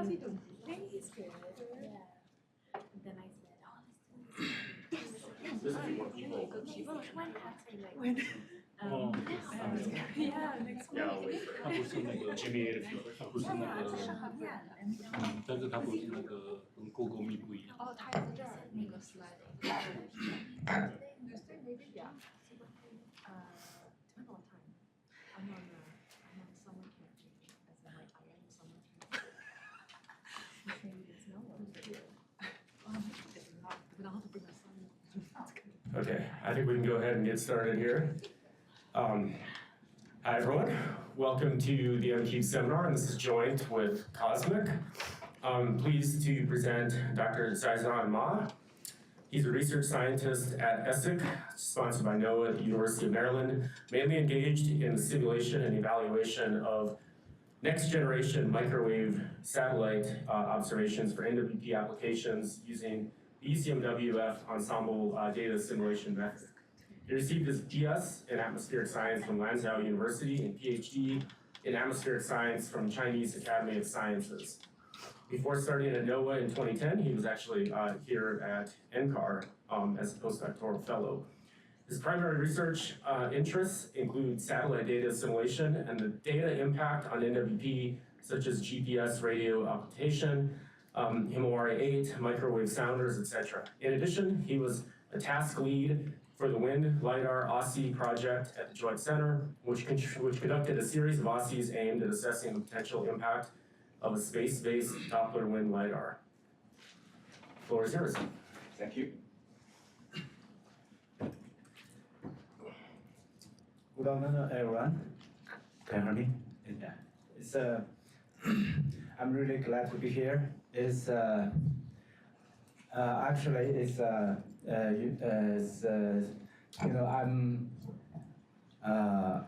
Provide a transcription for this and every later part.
How's he doing? He's good. Yeah. And then I said, oh, There's a few more people. When? Yeah, next Yeah, I'll wait for 他不是那个 Jimmy ate a few. 他不是那个，但是他不是那个跟 Google Meet 不一样。哦，他也是这儿那个 slide。Maybe yeah. Depends on time. I'm on summer camp as in like I am summer camp. Maybe it's no one here. It's not, but I'll have to bring my son. That's good. Okay, I think we can go ahead and get started here. Hi everyone, welcome to the MCube seminar, and this is joint with Cosmic. I'm pleased to present Dr. Zaizhong Ma. He's a research scientist at ESSIC, sponsored by NOAA at the University of Maryland, mainly engaged in the simulation and evaluation of next-generation microwave satellite observations for NWP applications using the ECMWF Ensemble Data Assimilation method. He received his PS in atmospheric science from Lanzhou University and PhD in atmospheric science from Chinese Academy of Sciences. Before starting at NOAA in 2010, he was actually here at NCAR as a postdoctoral fellow. His primary research interests include satellite data assimilation and the data impact on NWP, such as GPS radio occultation, HIMAWARI-8, microwave sounders, etc. In addition, he was a task lead for the Wind LiDAR OSSI project at the Joint Center, which conducted a series of OSSIs aimed at assessing the potential impact of a space-based Doppler wind LiDAR. The floor is yours. Thank you. Good afternoon, everyone. Can you hear me? Yeah. It's I'm really glad to be here. It's actually it's you know I'm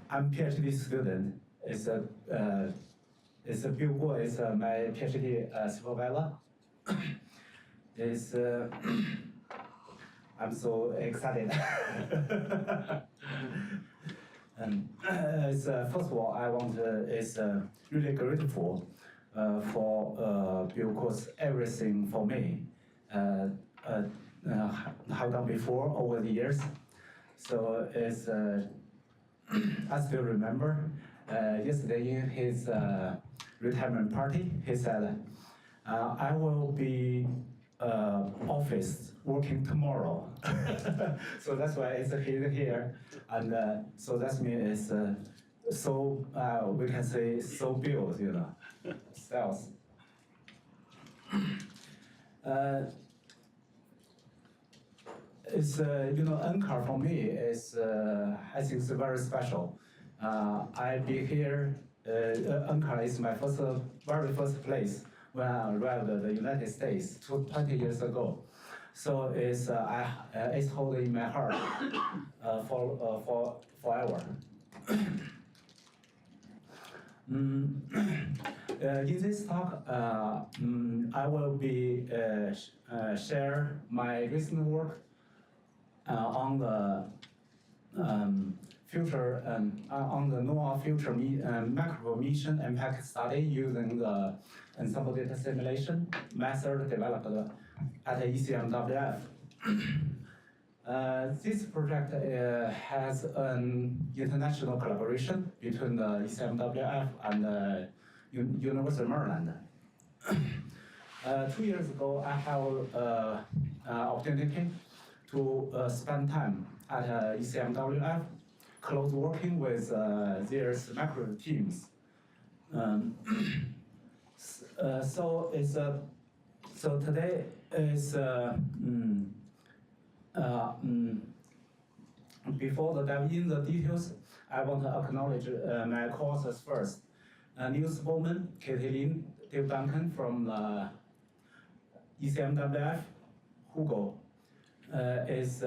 PhD student. It's Bill Guo is my PhD supervisor. It's I'm so excited. And first of all, I want is really grateful for Bill Guo's everything for me have done before over the years. So it's I still remember yesterday in his retirement party, he said, I will be office working tomorrow. So that's why it's here. And so that means it's so, we can say, so built, you know, cells. It's, you know, NCAR for me is, I think it's very special. I be here, NCAR is my very first place when I arrived at the United States 20 years ago. So it's, it's holding in my heart for forever. In this talk, I will be share my recent work on the future on the NOAA future macro mission impact study using the Ensemble Data Assimilation method developed at ECMWF. This project has an international collaboration between the ECMWF and the University of Maryland. 2 years ago, I have opportunity to spend time at ECMWF, close working with their macro teams. So it's so today is before the dive in the details, I want to acknowledge my courses first. Niels Bowman, Katie Lin, Dave Duncan from ECMWF, Hugo is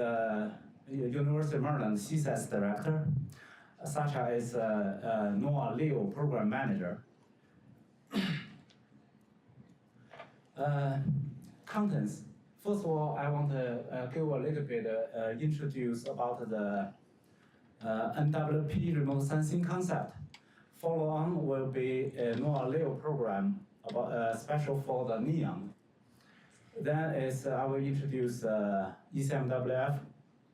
University of Maryland CISESS director. Sasha is NOAA Leo program manager. Contents. First of all, I want to give a little bit introduce about the NWP remote sensing concept. Follow on will be a NOAA Leo program about special for the neon. Then is I will introduce ECMWF,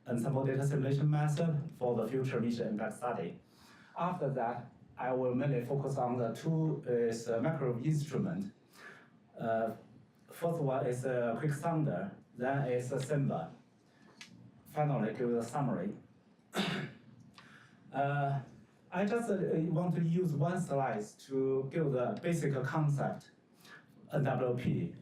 Ensemble Data Assimilation method for the future mission impact study. After that, I will mainly focus on the two macro instrument. First one is a quick sounder, then is a simba. Finally, give a summary. I just want to use one slide to give the basic concept NWP.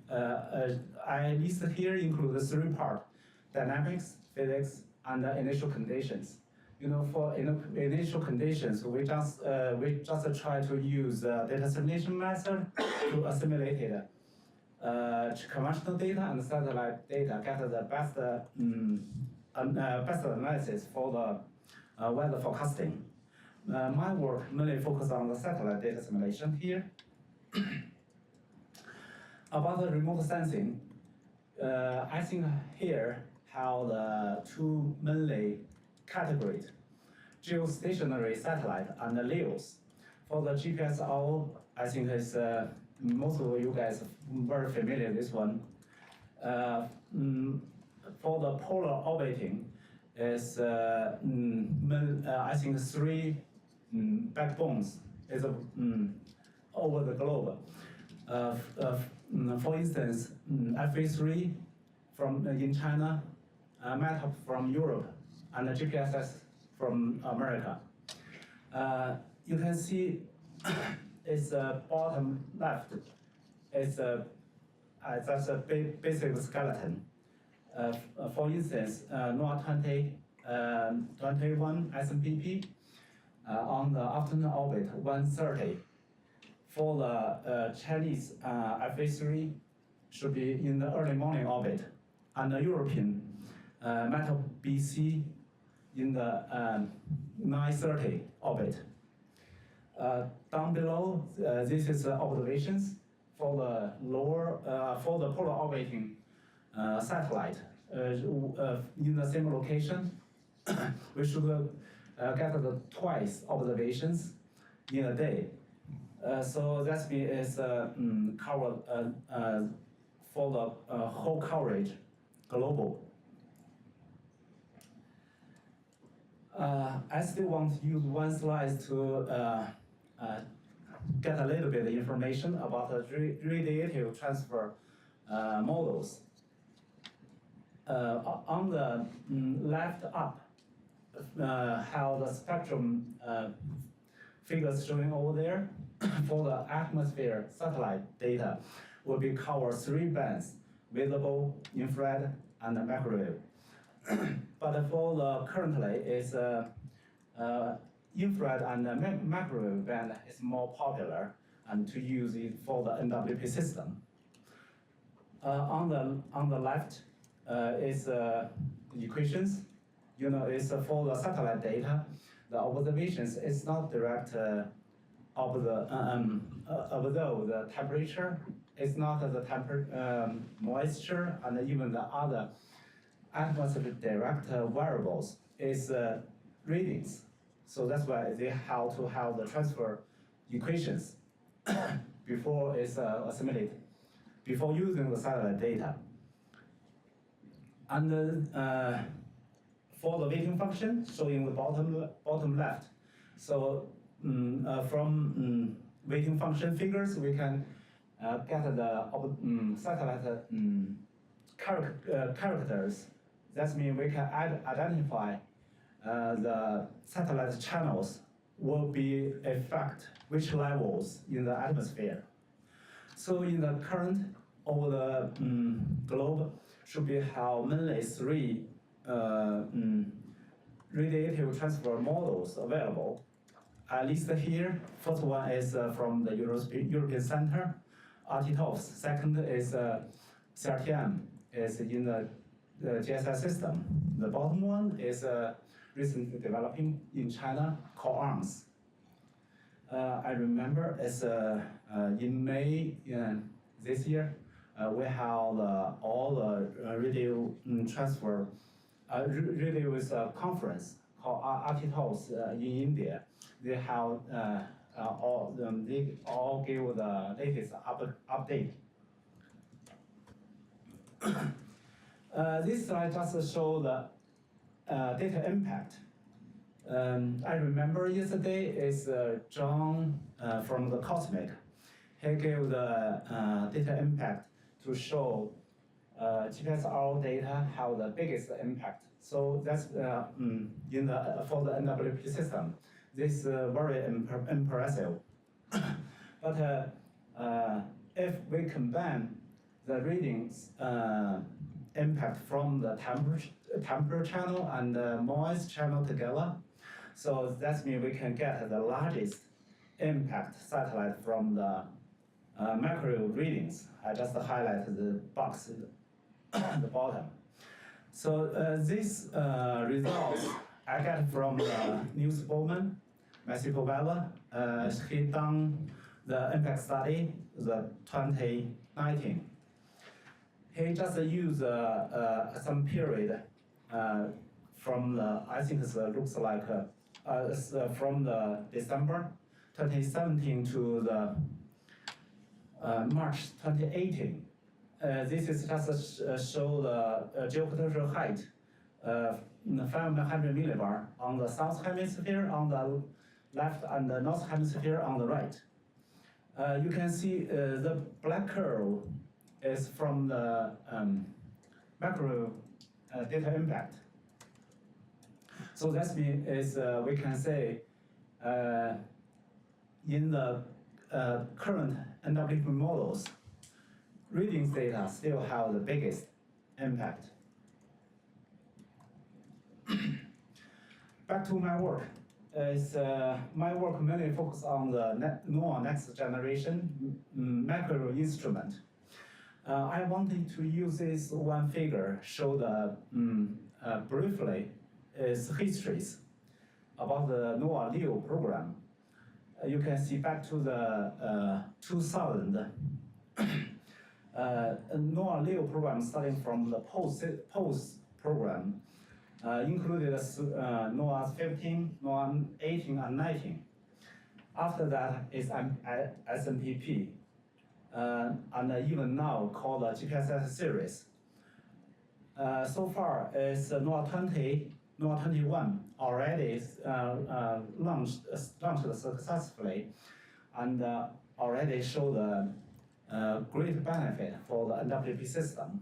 I listed here include the three parts: dynamics, physics, and initial conditions. You know, for initial conditions, we just try to use data assimilation method to assimilate it. Conventional data and satellite data get the best analysis for the weather forecasting. My work mainly focuses on the satellite data assimilation here. About the remote sensing, I think here how the two mainly categories, geostationary satellite and the LEOs. For the GPSO, I think is most of you guys very familiar with this one. For the polar orbiting is I think three backbones is over the globe. For instance, FA3 from in China, MATOP from Europe, and the GPSS from America. You can see it's bottom left. It's that's a basic skeleton. For instance, NOAA 21 SMPP on the afternoon orbit 130. For the Chinese FA3 should be in the early morning orbit, and the European MATOP BC in the 930 orbit. Down below, this is observations for the lower for the polar orbiting satellite in the same location. We should get the twice observations in a day. So that means covered for the whole coverage global. I still want to use one slide to get a little bit of information about the radiative transfer models. On the left up, how the spectrum figures showing over there for the atmosphere satellite data will be covered three bands: visible, infrared, and microwave. But for the currently is infrared and microwave band is more popular and to use it for the NWP system. On the left is equations. You know, it's for the satellite data. The observations is not direct of the although the temperature is not the moisture and even the other atmospheric direct variables is readings. So that's why they have to have the transfer equations before it's assimilated, before using the satellite data. And for the weighting function, showing the bottom left. So from weighting function figures, we can get the satellite characters. That means we can identify the satellite channels will be affect which levels in the atmosphere. So in the current over the globe should be how mainly three radiative transfer models available. At least here, first one is from the European Center, RTTOS. Second is CRTM, is in the GSS system. The bottom one is recently developing in China, called ARMS. I remember it's in May this year, we have all the radio transfer, radio with a conference called RTTOS in India. They have they all give the latest update. This slide just show the data impact. I remember yesterday is John from the Cosmic. He gave the data impact to show GPSR data have the biggest impact. So that's for the NWP system. This is very impressive. But if we combine the readings impact from the temperature channel and the noise channel together, so that means we can get the largest impact satellite from the macro readings. I just highlighted the box at the bottom. So these results I get from Niels Bowman, Matthew Weller. He done the impact study, the 2019. He just used some period from the, I think it looks like from the December 2017 to the March 2018. This is just show the geopotential height, 500 millibar on the south hemisphere on the left and the north hemisphere on the right. You can see the black curve is from the macro data impact. So that means is we can say in the current NWP models, readings data still have the biggest impact. Back to my work. My work mainly focuses on the NOAA next generation macro instrument. I wanted to use this one figure, show the briefly is histories about the NOAA LEO program. You can see back to the 2000. NOAA LEO program starting from the POST program, included NOAA 15, NOAA 18, and 19. After that is SMPP, and even now called the GPSS series. So far is NOAA 20, NOAA 21 already launched successfully, and already show the great benefit for the NWP system.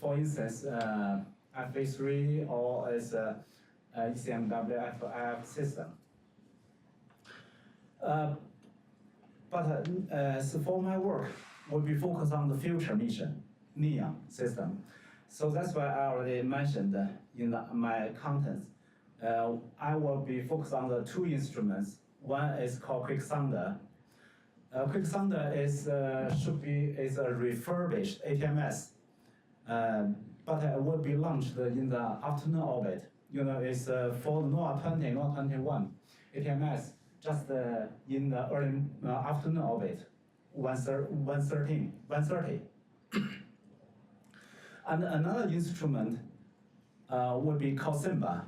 For instance, FA3 or is ECMWF system. So for my work, will be focused on the future mission, NEON system. So that's why I already mentioned in my contents. I will be focused on the two instruments. One is called QuickSounder. QuickSounder is a refurbished ATMS, but it will be launched in the afternoon orbit. You know, it's for NOAA 20, NOAA 21 ATMS, just in the early afternoon orbit, 1:30. And another instrument would be called SIMBA.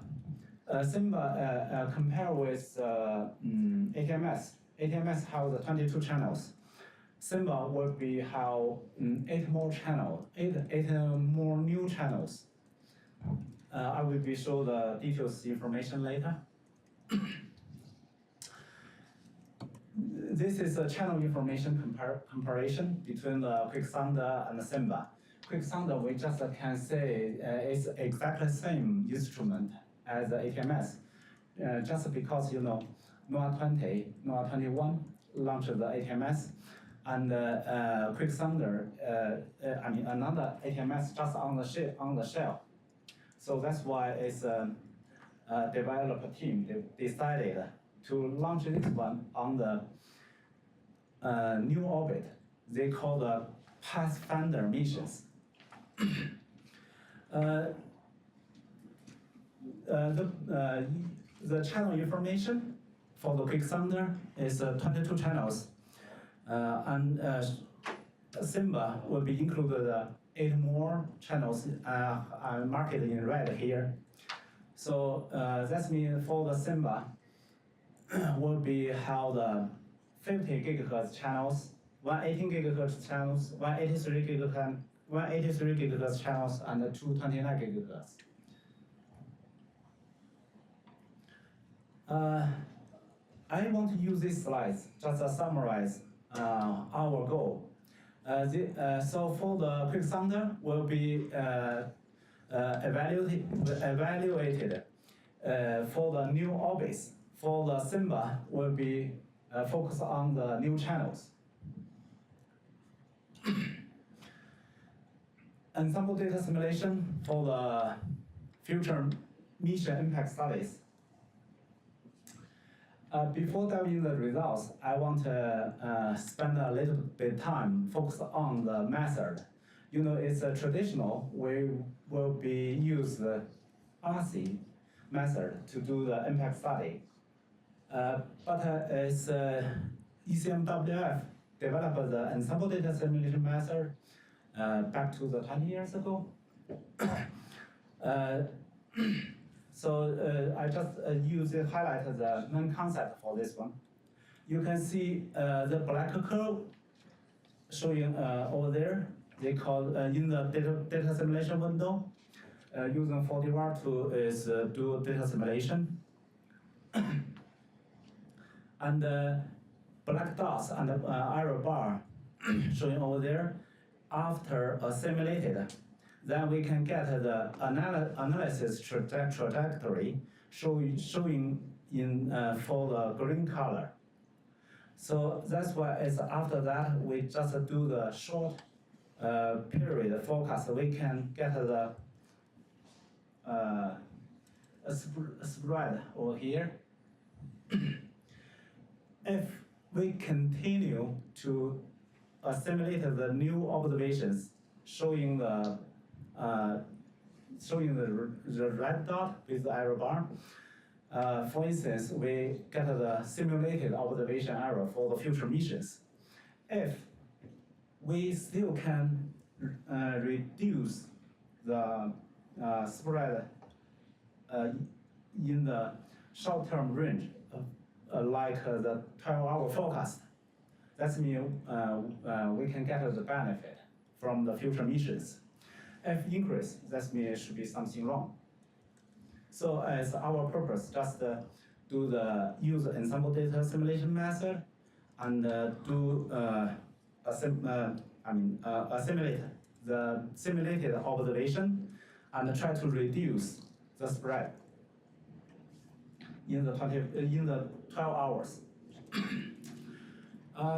SIMBA compared with ATMS. ATMS has the 22 channels. SIMBA will be how 8 more new channels. I will be show the details information later. This is a channel information comparison between the QuickSounder and the SIMBA. QuickSounder, we just can say it's exactly the same instrument as the ATMS, just because you know NOAA 20, NOAA 21 launched the ATMS, and QuickSounder, I mean another ATMS just on the shelf. So that's why it's developer team they decided to launch this one on the new orbit. They call the Pathfinder missions. The channel information for the QuickSounder is 22 channels, and SIMBA will be included 8 more channels marked in red here. So that means for the SIMBA, will be how the 50 gigahertz channels, 118 gigahertz channels, 183 gigahertz channels, and 229 gigahertz. I want to use these slides just to summarize our goal. So for the quick sounder will be evaluated for the new orbits. For the Simba will be focused on the new channels. Ensemble data simulation for the future mission impact studies. Before diving into the results, I want to spend a little bit time focused on the method. You know, it's a traditional, we will be use the RC method to do the impact study. But as ECMWF developed the ensemble data simulation method back to the 20 years ago. So I just highlighted the main concept for this one. You can see the black curve showing over there. They call in the data simulation window. Using 40W to do data simulation. And black dots and arrow bar showing over there. After simulated, then we can get the analysis trajectory showing in for the green color. So that's why it's after that we just do the short period forecast. We can get the spread over here. If we continue to simulate the new observations showing the red dot with the arrow bar. For instance, we get the simulated observation error for the future missions. If we still can reduce the spread in the short-term range, like the 12-hour forecast, that means we can get the benefit from the future missions. If increase, that means it should be something wrong. So as our purpose, just use the ensemble data simulation method and assimilate the simulated observation and try to reduce the spread in the 12 hours.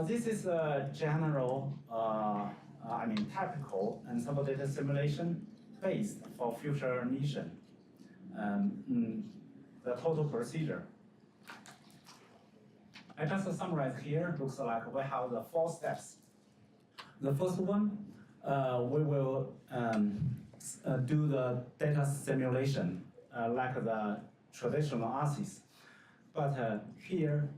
This is a general, typical ensemble data simulation based for future mission. The total procedure. I just summarize here. Looks like we have the 4 steps. The first one, we will do the data simulation like the traditional ASIS, but here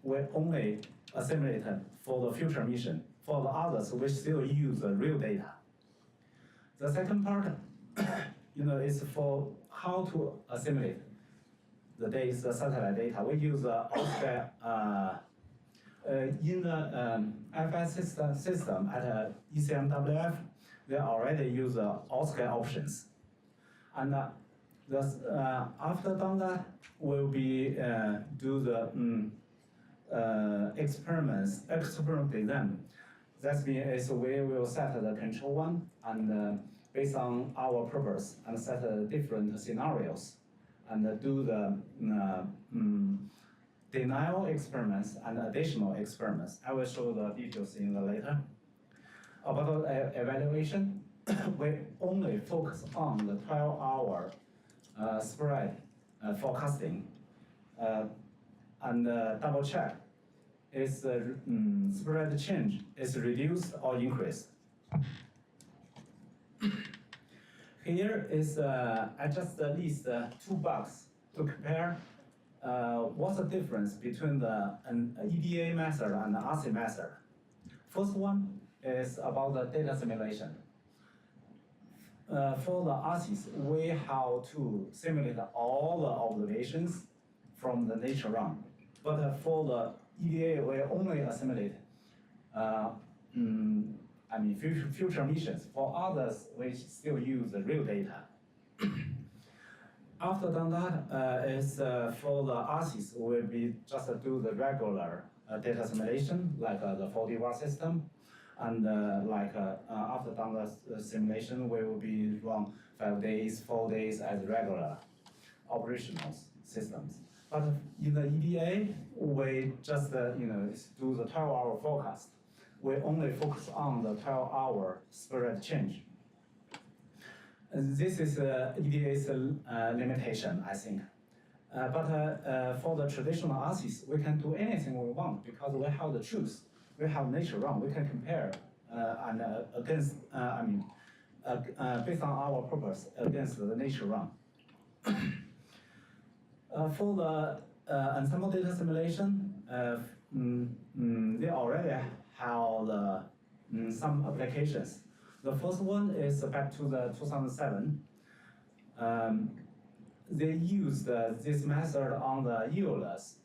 we only assimilate for the future mission. For the others, we still use the real data. The second part, is for how to assimilate the satellite data. We use OSCAR in the FS system at ECMWF. They already use OSCAR options, and after done that, we'll be do the experiment design. That means we will set the control one and based on our purpose and set different scenarios and do the denial experiments and additional experiments. I will show the details in the later. About evaluation, we only focus on the 12-hour spread forecasting and double check is spread change is reduced or increased. Here is I just list 2 bugs to compare what's the difference between the EDA method and the RC method. First one is about the data simulation. For the ASIS, we have to simulate all the observations from the nature realm. But for the EDA, we only assimilate future missions. For others, we still use the real data. After done that, for the ASIS, we'll be just do the regular data simulation, like the 4D VAR system. And after done the simulation, we will be run 5 days, 4 days as regular operational systems. But in the EDA, we just do the 12-hour forecast. We only focus on the 12-hour spread change. This is EDA's limitation, I think. But for the traditional ASIS, we can do anything we want because we have the truth. We have nature run. We can compare and against, based on our purpose against the nature run. For the ensemble data simulation, they already have some applications. The first one is back to the 2007. They used this method on the EOLAS.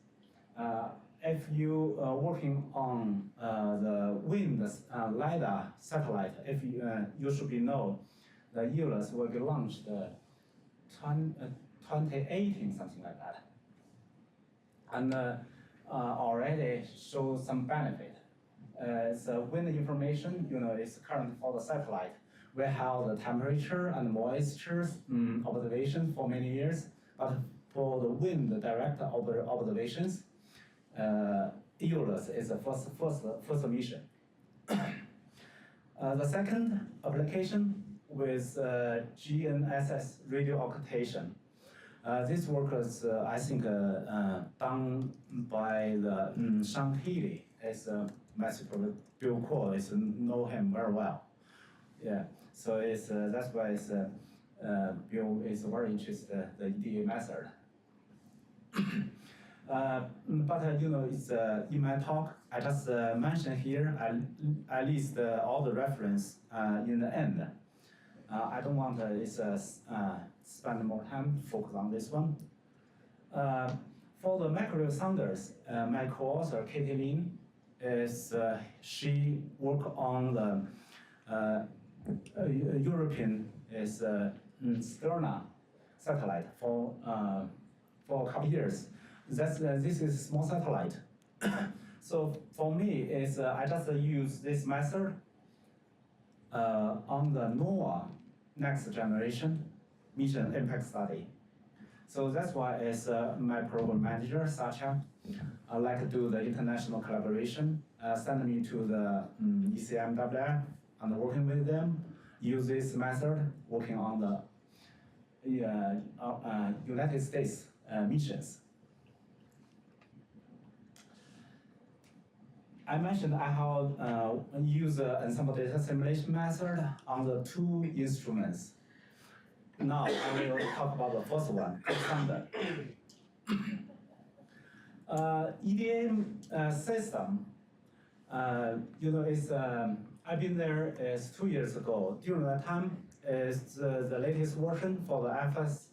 If you are working on the wind LiDAR satellite, if you should know the EOLAS will be launched 2018, something like that, and already show some benefit. So wind information, is current for the satellite. We have the temperature and moisture observation for many years, but for the wind direct observations, EOLAS is the first mission. The second application with GNSS radio occultation. This work is, I think, done by the Sean Healy. It's Master Bill Core know him very well. Yeah, so it's that's why it's Bill is very interested in the EDA method. But it's in my talk, I just mentioned here. I list all the reference in the end. I don't want to spend more time focus on this one. For the macro sounders, my co-author Katie Lin she worked on the European Sterna satellite for a couple years. This is a small satellite. So for me, I just use this method on the NOAA next generation mission impact study. So that's why as my program manager, Sacha, I like to do the international collaboration, send me to the ECMWF and working with them, use this method, working on the United States missions. I mentioned I have used the ensemble data simulation method on the 2 instruments. Now I will talk about the first one, Thunder. EDA system, I've been there 2 years ago. During that time, the latest version for the FS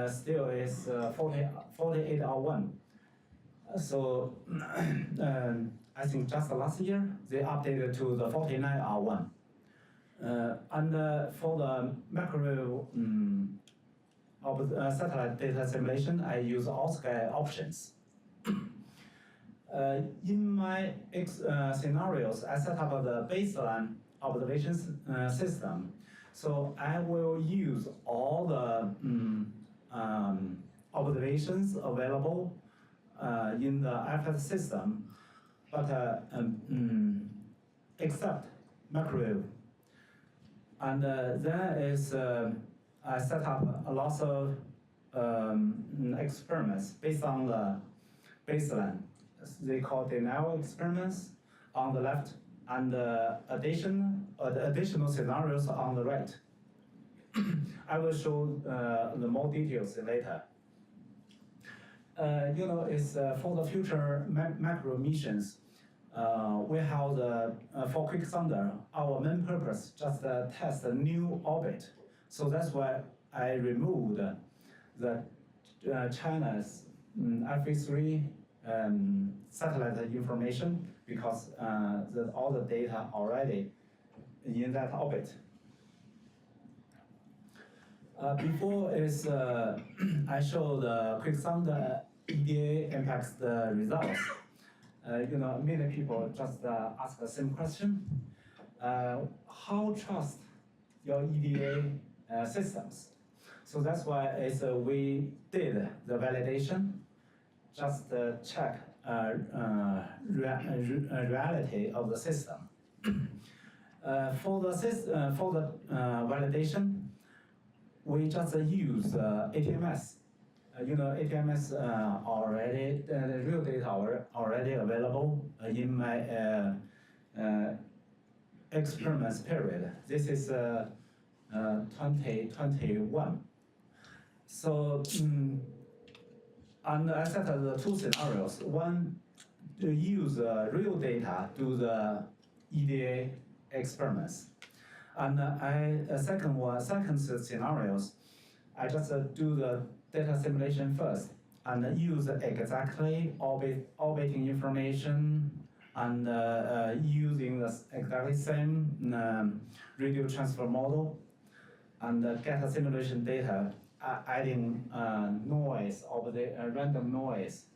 still is 48R1. So I think just last year, they updated to the 49R1. And for the macro satellite data simulation, I use all sky options. In my scenarios, I set up the baseline observations system. So I will use all the observations available in the FS system, but except macro. And then I set up a lot of experiments based on the baseline. They call denial experiments on the left, and the additional scenarios on the right. I will show the more details later. It's for the future macro missions. We have for Quick Thunder, our main purpose just test a new orbit. So that's why I removed the China's FA3 satellite information because all the data already in that orbit. Before is I show the quicksand EDA impacts the results. Many people just ask the same question. How trust your EDA systems? So that's why we did the validation, just check reality of the system. For the validation, we just use ATMS. ATMS already, the real data are already available in my experiments period. This is 2021. So, and I set the two scenarios. One, to use real data to the EDA experiments. And second scenarios, I just do the data simulation first and use exactly orbiting information and using the exactly same radio transfer model and get a simulation data, adding noise of the random noise.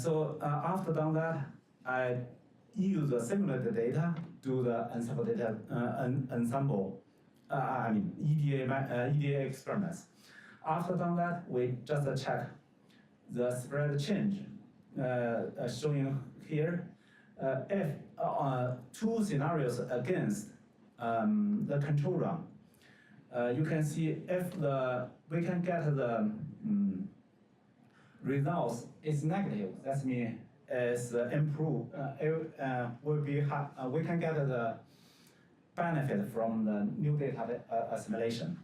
So after done that, I use the simulated data to the ensemble data EDA experiments. After done that, we just check the spread change, showing here. If two scenarios against the control run, you can see if we can get the results is negative. That means is improved. We can get the benefit from the new data assimilation.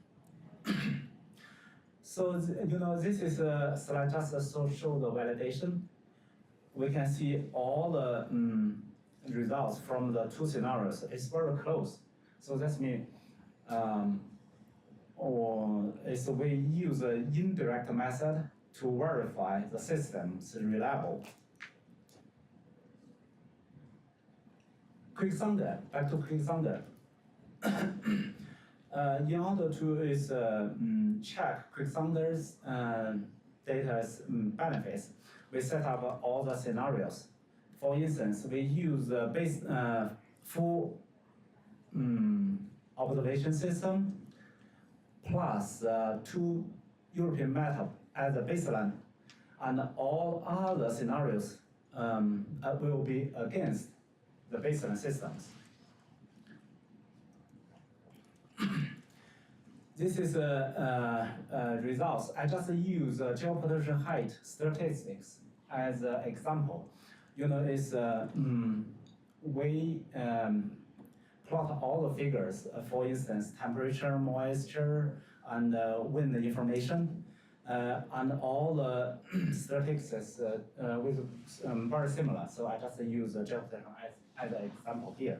So this is a slide just to show the validation. We can see all the results from the two scenarios. It's very close. So that means we use an indirect method to verify the system's reliable. Quicksander, back to Quicksander. In order to check Quicksander's data's benefits, we set up all the scenarios. For instance, we use the full observation system plus two European method as a baseline, and all other scenarios will be against the baseline systems. This is results. I just use geopotential height statistics as an example. We plot all the figures, for instance, temperature, moisture, and wind information, and all the statistics with very similar. So I just use geopotential as an example here.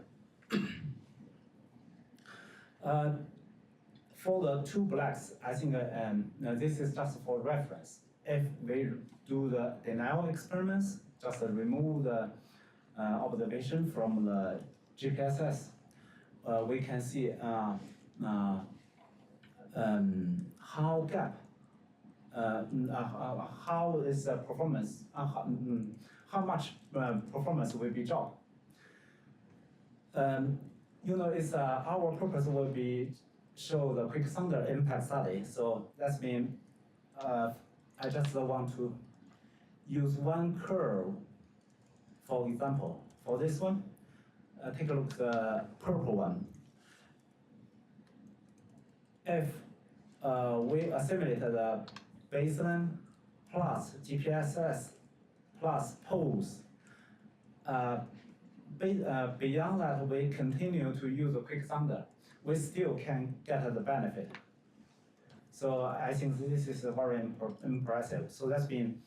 For the two blacks, I think this is just for reference. If we do the denial experiments, just remove the observation from the GPSS, we can see how gap, how is the performance, how much performance will be dropped. It's our purpose will be show the Quicksander impact study. So that means I just want to use one curve. For example, for this one, take a look at the purple one. If we assimilate the baseline plus GPSS plus pose, beyond that, we continue to use the Quicksander. We still can get the benefit. So I think this is very impressive. So that's been,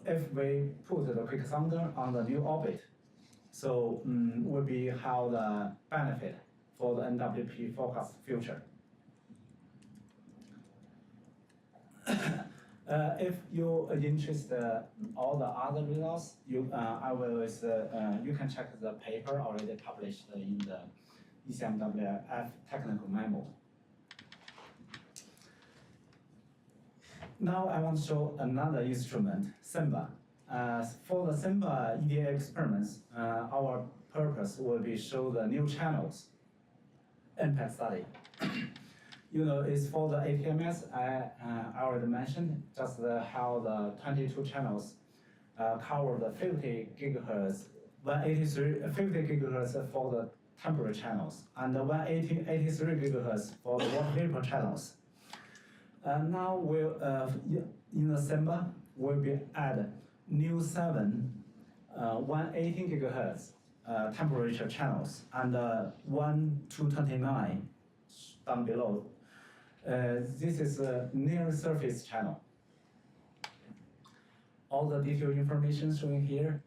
if we put the Quicksander on the new orbit, so will be how the benefit for the NWP forecast future. If you're interested in all the other results, you can check the paper already published in the ECMWF technical memo. Now I want to show another instrument, SIMBA. For the SIMBA EDA experiments, our purpose will be show the new channels impact study. It's for the ATMS, I already mentioned, just how the 22 channels cover the 50 gigahertz, 50 gigahertz for the temperature channels, and 83 gigahertz for the water vapor channels. Now in the SIMBA, will be add new 7 118 gigahertz temperature channels and 1 229 down below. This is a near surface channel. All the detailed information showing here.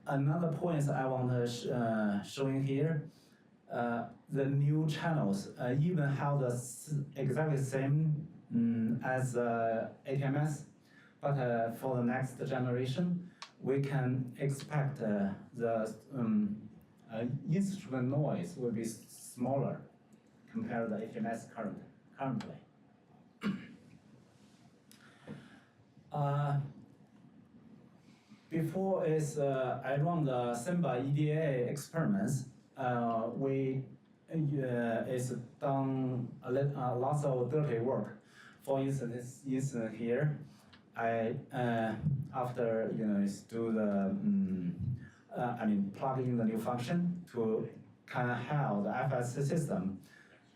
Another point I want to showing here, the new channels even have the exactly same as ATMS, but for the next generation, we can expect the instrument noise will be smaller compared to the ATMS currently. Before I run the SIMBA EDA experiments, we is done lots of dirty work. For instance, here, I after do the plug in the new function to kind of how the FS system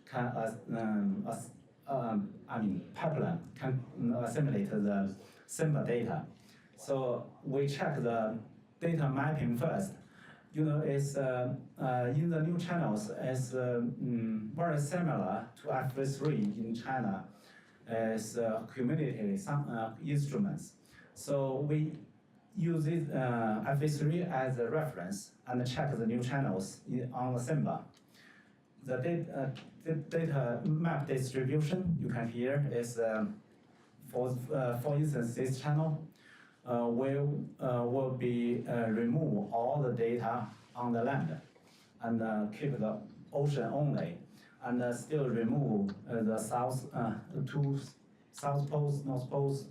can pipeline can assimilate the SIMBA data. So we check the data mapping first. It's in the new channels is very similar to FV3 in China as community instruments. So we use it, FV3 as a reference and check the new channels on the SIMBA. The data map distribution you can hear is for instance this channel will be remove all the data on the land and keep the ocean only, and still remove the two south poles, north poles.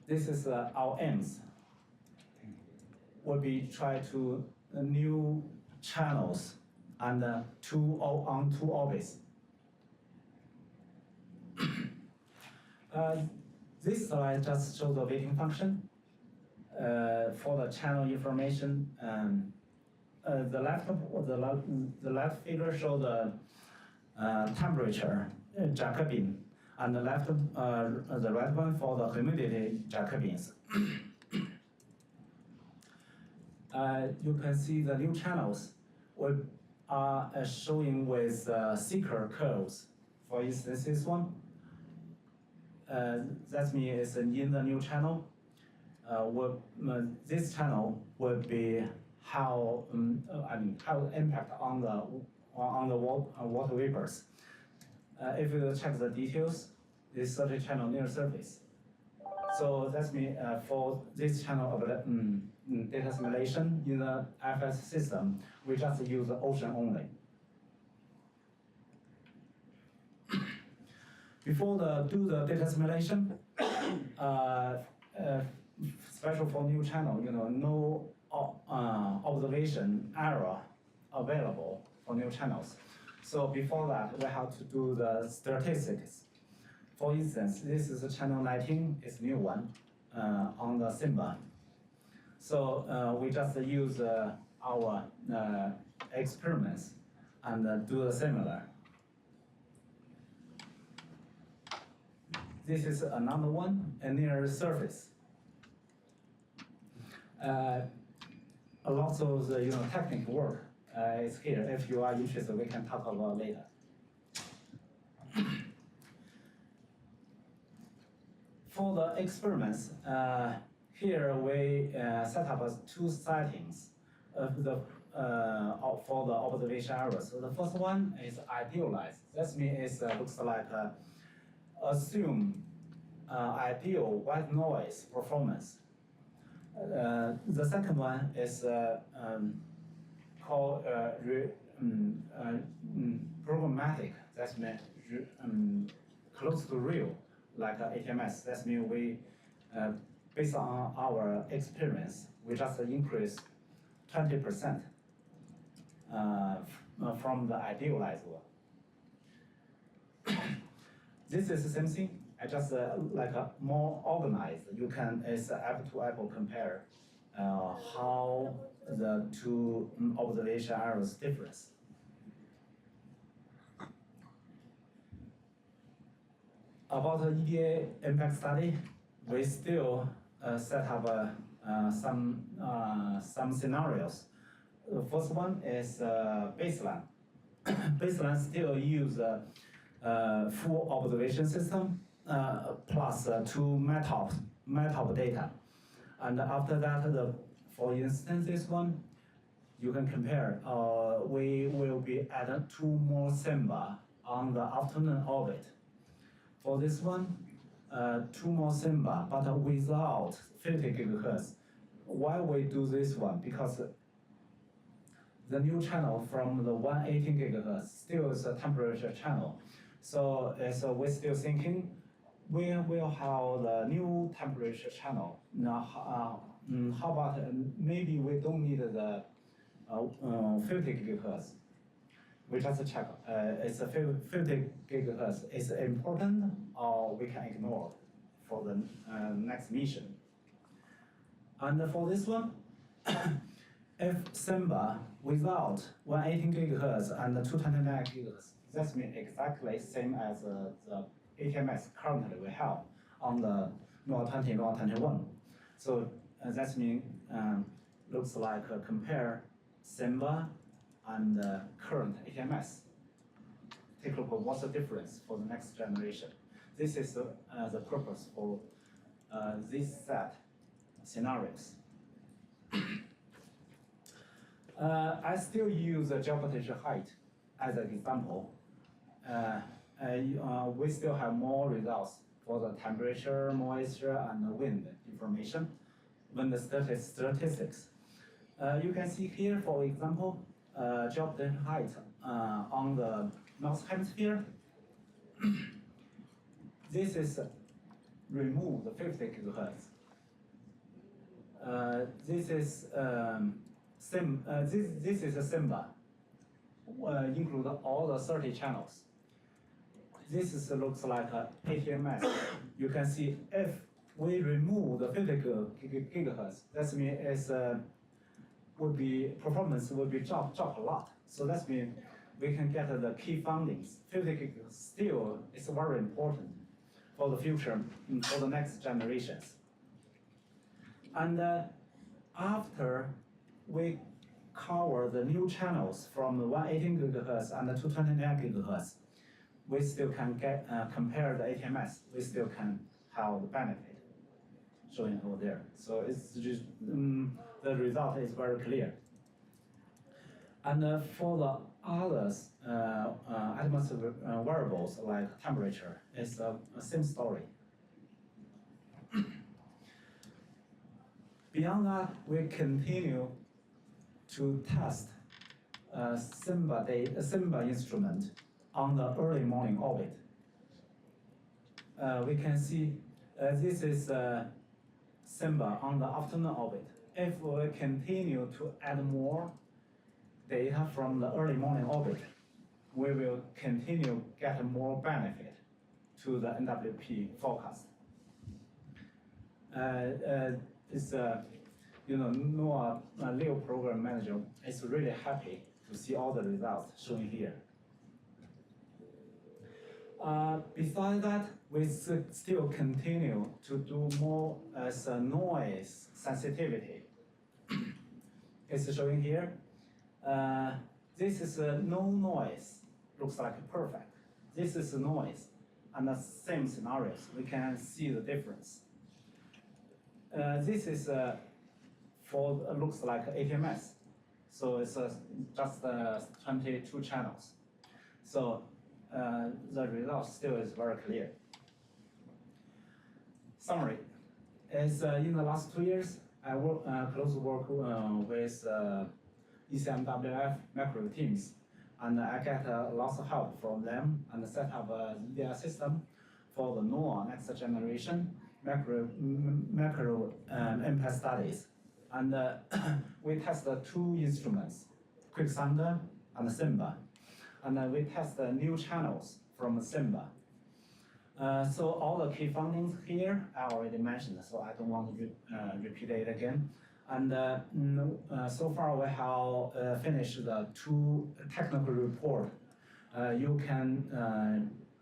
This is our aims. Will be try to new channels and on two orbits. This slide just shows the weighting function for the channel information. The left figure shows the temperature Jacobian, and the right one for the humidity Jacobians. You can see the new channels are showing with thicker curves. For instance, this one. That means it's in the new channel. This channel will be how how impact on the water vapors. If you check the details, this 30 channel near surface. So that means for this channel of data simulation in the FS system, we just use the ocean only. Before do the data simulation, special for new channel, no observation error available for new channels. So before that, we have to do the statistics. For instance, this is channel 19, it's new one on the SIMBA. So we just use our experiments and do the similar. This is another one, near surface. A lot of the technical work is here. If you are interested, we can talk about later. For the experiments, here we set up two settings. The for the observation errors. So the first one is idealized. That means it looks like assume ideal white noise performance. The second one is called programmatic. That means close to real, like ATMS. That means we, based on our experience, we just increase 20% from the idealized one. This is the same thing. I just like more organized. You can, it's apple-to-apple compare how the two observation errors difference. About the EDA impact study, we still set up some scenarios. The first one is baseline. Baseline still use full observation system plus two metop data. And after that, for instance, this one, you can compare. We will be adding two more SIMBA on the afternoon orbit. For this one, two more SIMBA, but without 50 gigahertz. Why we do this one? Because the new channel from the 118 gigahertz still is a temperature channel. So we're still thinking we will have the new temperature channel. Now, how about maybe we don't need the 50 gigahertz. We just check, it's a 50 gigahertz. Is it important or we can ignore for the next mission? And for this one, if SIMBA without 118 gigahertz and 229 gigahertz, that means exactly same as the ATMS currently we have on the NOAA 20, NOAA 21. So that means looks like compare SIMBA and current ATMS. Take a look at what's the difference for the next generation. This is the purpose for this set scenarios. I still use the geopotential height as an example. We still have more results for the temperature, moisture, and wind information, wind statistics. You can see here, for example, geopotential height on the North Hemisphere. This is remove the 50 gigahertz. This is this is a SIMBA, include all the 30 channels. This is, looks like a ATMS. You can see if we remove the 50 gigahertz, that means it's performance will be drop a lot. So that means we can get the key findings. 50 gigahertz still is very important for the future, for the next generations. And after we cover the new channels from the 118 gigahertz and the 229 gigahertz, we still can get compare the ATMS. We still can have the benefit showing over there. So it's just the result is very clear. And for the others atmospheric variables like temperature, it's a same story. Beyond that, we continue to test SIMBA instrument on the early morning orbit. We can see this is SIMBA on the afternoon orbit. If we continue to add more data from the early morning orbit, we will continue get more benefit to the NWP forecast. It's NOAA Leo program manager is really happy to see all the results shown here. Besides that, we still continue to do more as a noise sensitivity. It's showing here. This is no noise, looks like perfect. This is noise, and the same scenarios. We can see the difference. This is for looks like ATMS. So it's just 22 channels. So the result still is very clear. Summary is in the last 2 years, I work close work with ECMWF macro teams, and I get lots of help from them and set up a EDA system for the NOAA next generation macro impact studies. And we test 2 instruments, QuickSounder and Simba. And we test new channels from Simba. So all the key findings here I already mentioned, so I don't want to repeat it again. And so far we have finished the 2 technical report. You can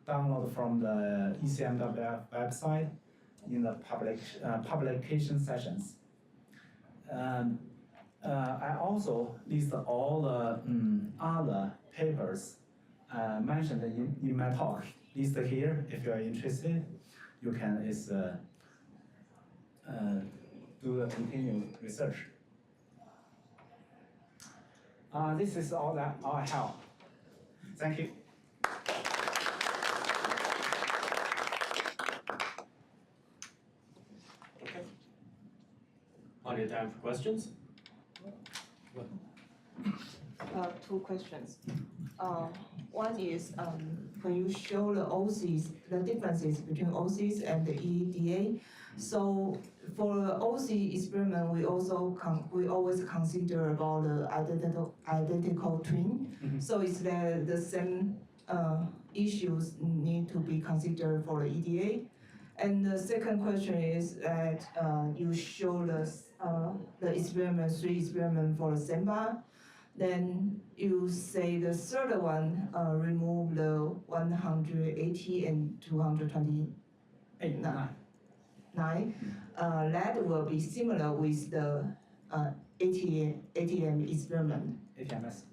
download from the ECMWF website in the publication sessions. I also list all the other papers mentioned in my talk. Listed here. If you are interested, you can do the continued research. This is all that I have. Thank you. Okay. Plenty of time for questions. 2 questions. One is when you show the OCs, the differences between OCs and the EDA. So for the OC experiment, we always consider about the identical twin. Mhm. So is there the same issues need to be considered for the EDA? And the second question is that you show the experiment, 3 experiments for the Simba. Then you say the third one remove the 180 and 229. That will be similar with the ATM experiment. ATMS,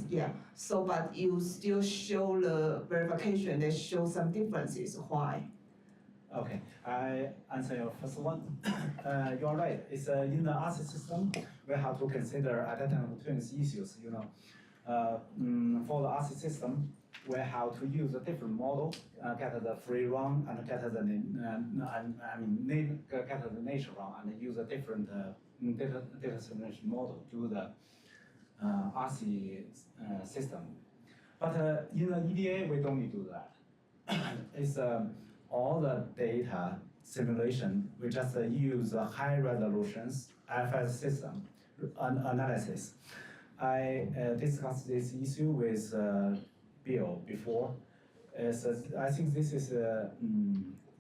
yeah. So, but you still show the verification that shows some differences. Why? Okay, I answer your first one. You are right. It's in the RC system, we have to consider identical twins issues. For the RC system, we have to use a different model, get the free run and get the nature run, and use a different data simulation model to the RC system. But in the EDA, we don't need to do that. It's all the data simulation, we just use high resolutions FS system analysis. I discussed this issue with Bill before. I think this is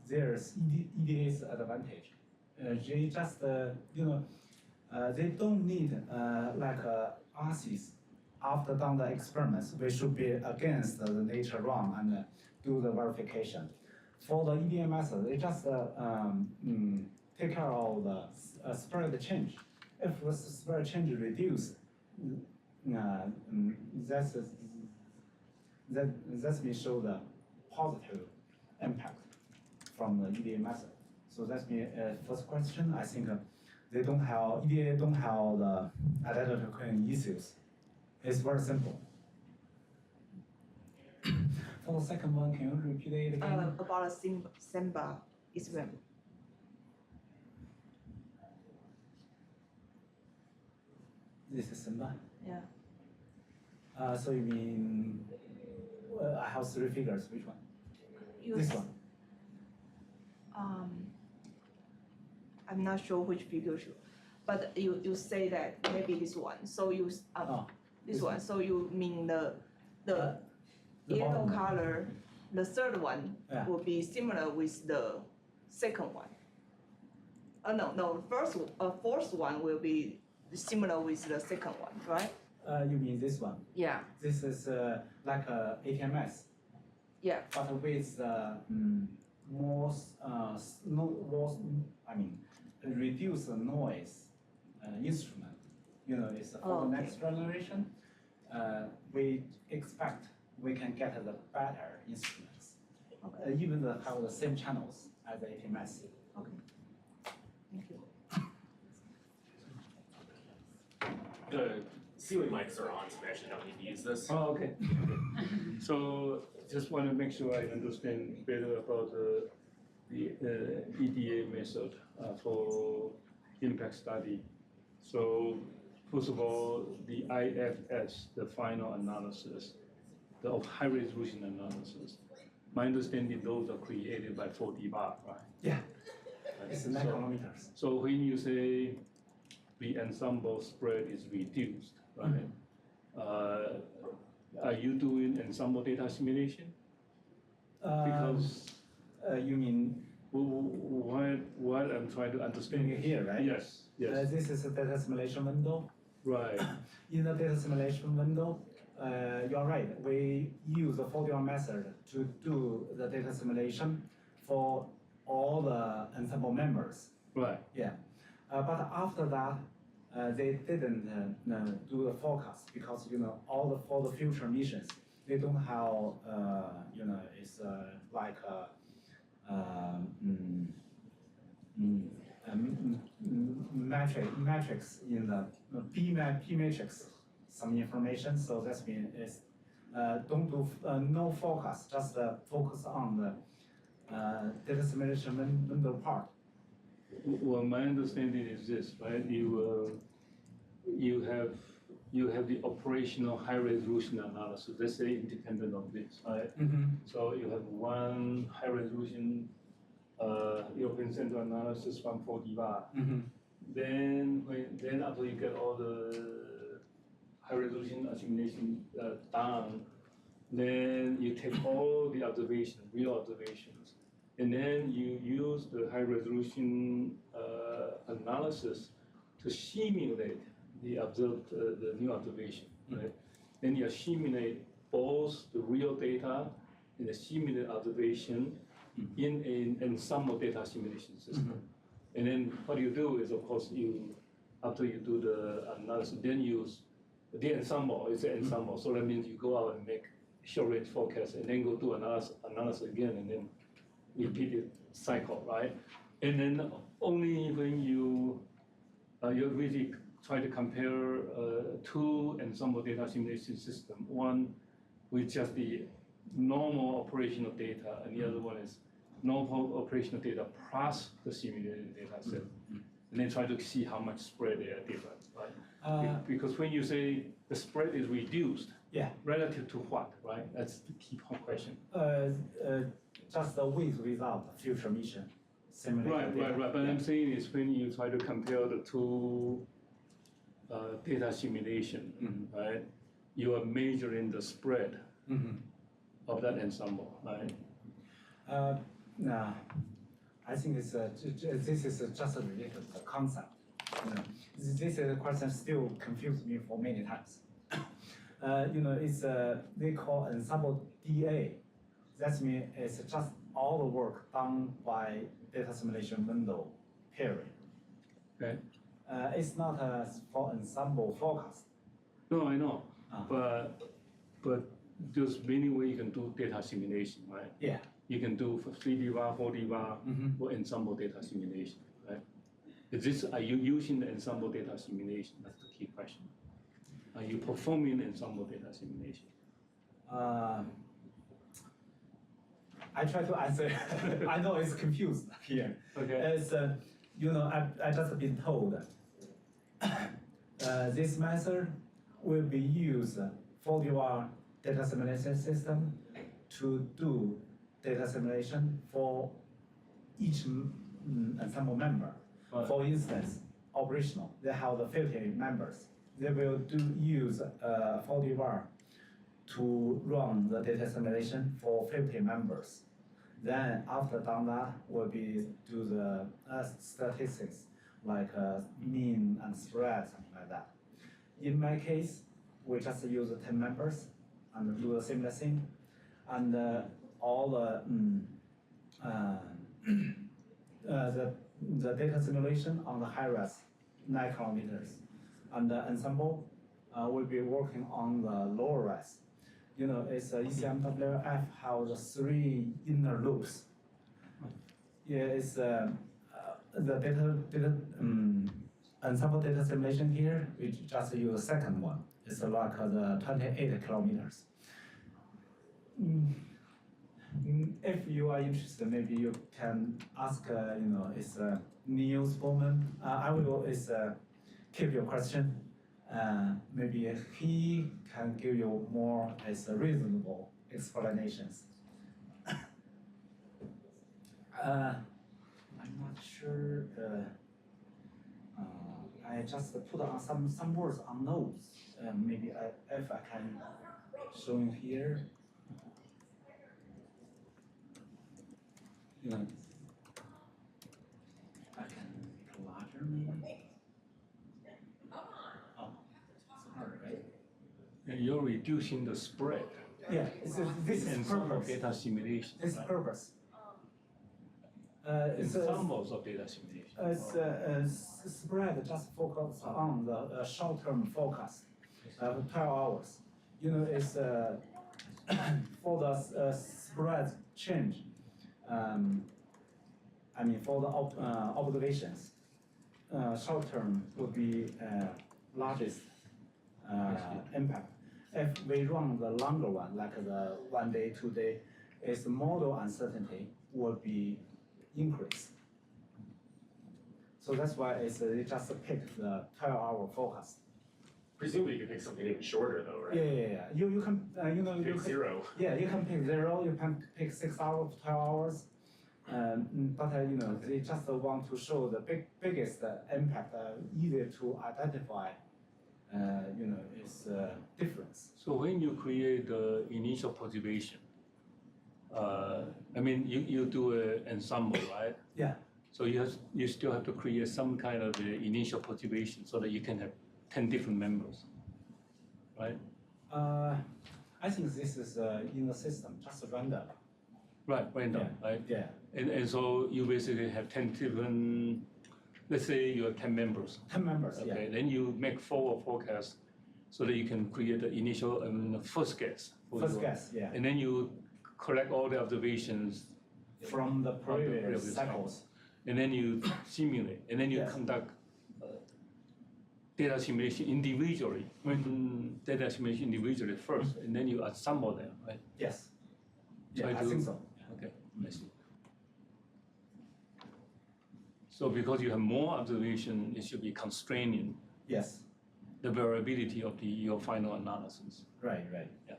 there's EDA's advantage. They just they don't need like RCs. After done the experiments, we should be against the nature run and do the verification. For the EDA method, they just take care of the spread change. If the spread change reduced, that's me show the positive impact from the EDA method. So that's me first question. I think EDA don't have the identical twin issues. It's very simple. For the second one, can you repeat it again? About a Simba experiment. This is Simba? Yeah. So you mean, I have 3 figures, which one? This one? I'm not sure which figure you, but you say that maybe this one. So you this one. So you mean the yellow color, the third one will be similar with the second one. No, fourth one will be similar with the second one, right? You mean this one? Yeah. This is like a ATMS. Yeah. But with reduce the noise instrument. It's for the next generation. We expect we can get the better instruments, even have the same channels as the ATMS. Okay. Thank you. The ceiling mics are on, so we actually don't need to use this. Oh, okay. So just want to make sure I understand better about the EDA method for impact study. So first of all, the IFS, the final analysis, the high resolution analysis. My understanding those are created by 4D bar, right? Yeah, Right. it's 9 kilometers. So when you say the ensemble spread is reduced, right? Are you doing ensemble data assimilation? Because you mean what I'm trying to understand here, right? Yes, yes, This is a data simulation window. right, In the data simulation window, you're right. We use the 4D method to do the data simulation for all the ensemble members. right, Yeah, but after that, they didn't do the forecast because for the future missions, they don't have it's like matrix in the P matrix some information. So that's mean is don't do no forecast, just focus on the data simulation window part. Well, my understanding is this, right? You have the operational high resolution analysis, let's say independent of this, right? So you have one high resolution European Central analysis from 4D bar. Then after you get all the high resolution assimilation done, then you take all the observations, real observations, and then you use the high resolution analysis to simulate the observed, the new observation, right? Then you assimilate both the real data and the simulated observation in an ensemble data assimilation system. And then what you do is, of course, after you do the analysis, then use the ensemble. It's an ensemble, so that means you go out and make short range forecast, and then go do analysis again, and then repeat the cycle, right? And then only when you really try to compare two ensemble data assimilation system, one with just the normal operational data, and the other one is normal operational data plus the simulated data set, and then try to see how much spread they are different, right? Because when you say the spread is reduced, Yeah. relative to what, right? That's the key question. Just the with without future mission. Right. But I'm saying is when you try to compare the two data simulation, right? You are measuring the spread of that ensemble, right? No, I think this is just a related concept. This question still confused me for many times. It's they call ensemble DA. That means it's just all the work done by data simulation window, period. Okay. It's not for ensemble forecast. No, I know, but there's many ways you can do data simulation, right? Yeah. You can do for 3D bar, 4D bar, or ensemble data simulation, right? Are you using the ensemble data simulation? That's the key question. Are you performing ensemble data simulation? I try to answer. I know it's confused here. Okay. It's I just been told this method will be used for your data simulation system to do data simulation for each ensemble member. Right. For instance, operational, they have the 50 members. They will use 4D bar to run the data simulation for 50 members. Then after done that, will be do the statistics like mean and spread, something like that. In my case, we just use 10 members and do the similar thing, and all the data simulation on the high-res 9 kilometers, and the ensemble will be working on the lower-res. It's ECMWF has the 3 inner loops. Yeah, it's the data ensemble data simulation here, we just use the second one. It's like the 28 kilometers. If you are interested, maybe you can ask, it's Niels Bowman. I will keep your question. Maybe he can give you more reasonable explanations. I'm not sure. I just put on some words on notes. Maybe if I can show you here. I can make it larger maybe. Oh, it's hard, right? And you're reducing the spread. Yeah, this is Ensemble purpose. data simulation. This is right? purpose. It's Ensembles of data simulation. Spread just focus on the short-term forecast, 12 hours. It's for the spread change. For the observations, short-term would be largest impact. If we run the longer one, like the 1 day, 2 day, its model uncertainty will be increased. So that's why they just pick the 12-hour forecast. Presumably you could pick something even shorter though, right? Yeah. You can, Pick you can, 0. yeah, you can pick 0. You can pick 6 hours, 12 hours. But they just want to show the biggest impact, easier to identify. Its difference. So when you create the initial perturbation, you do an ensemble, right? Yeah. So you still have to create some kind of initial perturbation so that you can have 10 different members, right? I think this is in the system, just random. Right, random, right? Yeah. And so you basically have 10 different, let's say you have 10 members. 10 members, Okay, then you make forward forecast so that you can create the initial first guess. First guess, yeah. And then you collect all the observations From the previous previous cycles. and then you simulate, and then you Yes. conduct data simulation individually. Data simulation individually first, and then you assemble them, right? Yes. Try Yeah, I to- think so. Okay, I see. So because you have more observation, it should be constraining Yes. the variability of your final analysis. Right. Yeah.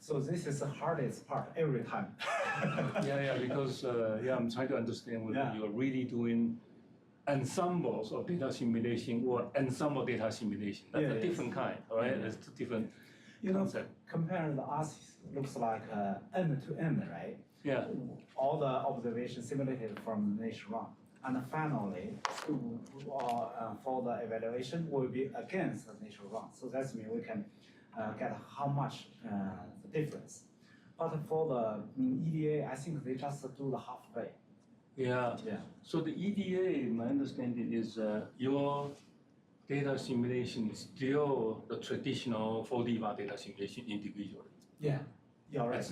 So this is the hardest part every time. Yeah, because I'm trying to understand whether Yeah. you're really doing ensembles of data simulation or ensemble data simulation. That's Yeah, a yes. different kind, right? Yeah. That's two different concepts. Compare the us looks like end to end, right? Yeah, All the observations simulated from nature one. And finally, for the evaluation will be against the nature one. So that's mean we can get how much the difference. But for the EDA, I think they just do the halfway. yeah. Yeah. So the EDA, my understanding is your data simulation is still the traditional 4D bar data simulation individually. Yeah. You're right. It's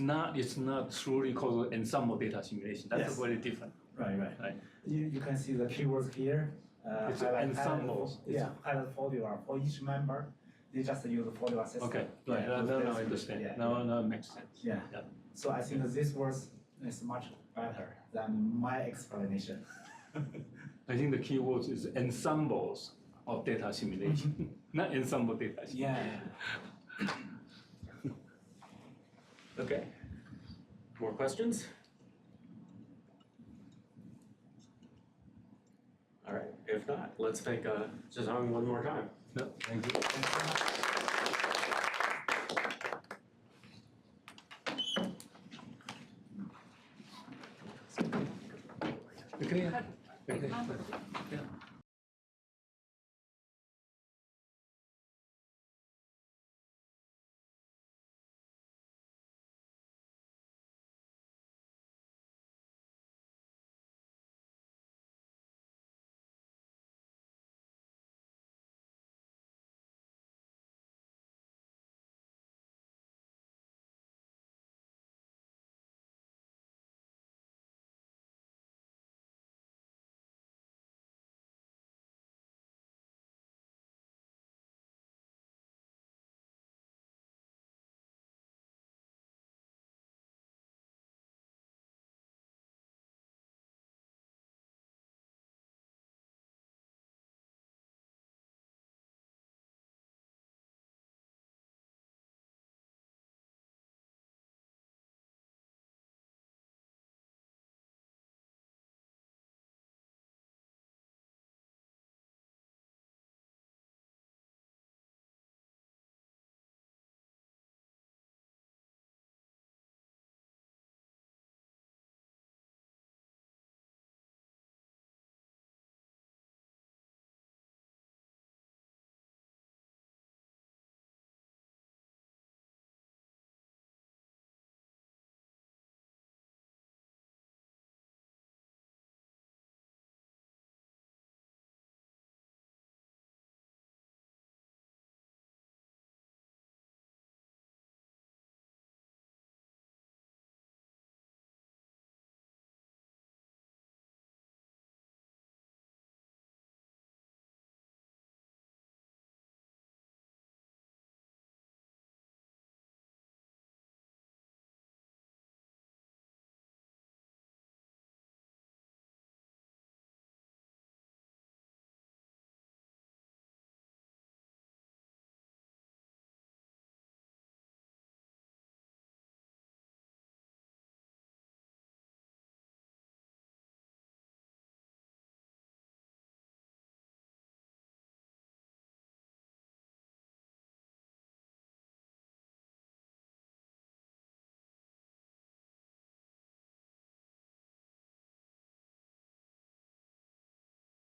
not truly called ensemble data simulation. That's Yes. very different. Right. Right. You can see the keywords here. It's highlighted ensembles. Yeah, highlighted 40 for each member. They just use the 40 system. Okay, right. Yeah, Now I that's- understand. yeah. Now it makes sense. Yeah. Yeah. So I think this words is much better than my explanation. I think the key words is ensembles of data simulation, not ensemble data simulation. Yeah. Okay. More questions? All right, if not, let's thank Zaizhong one more time. No, thank you. Okay. Okay. Yeah.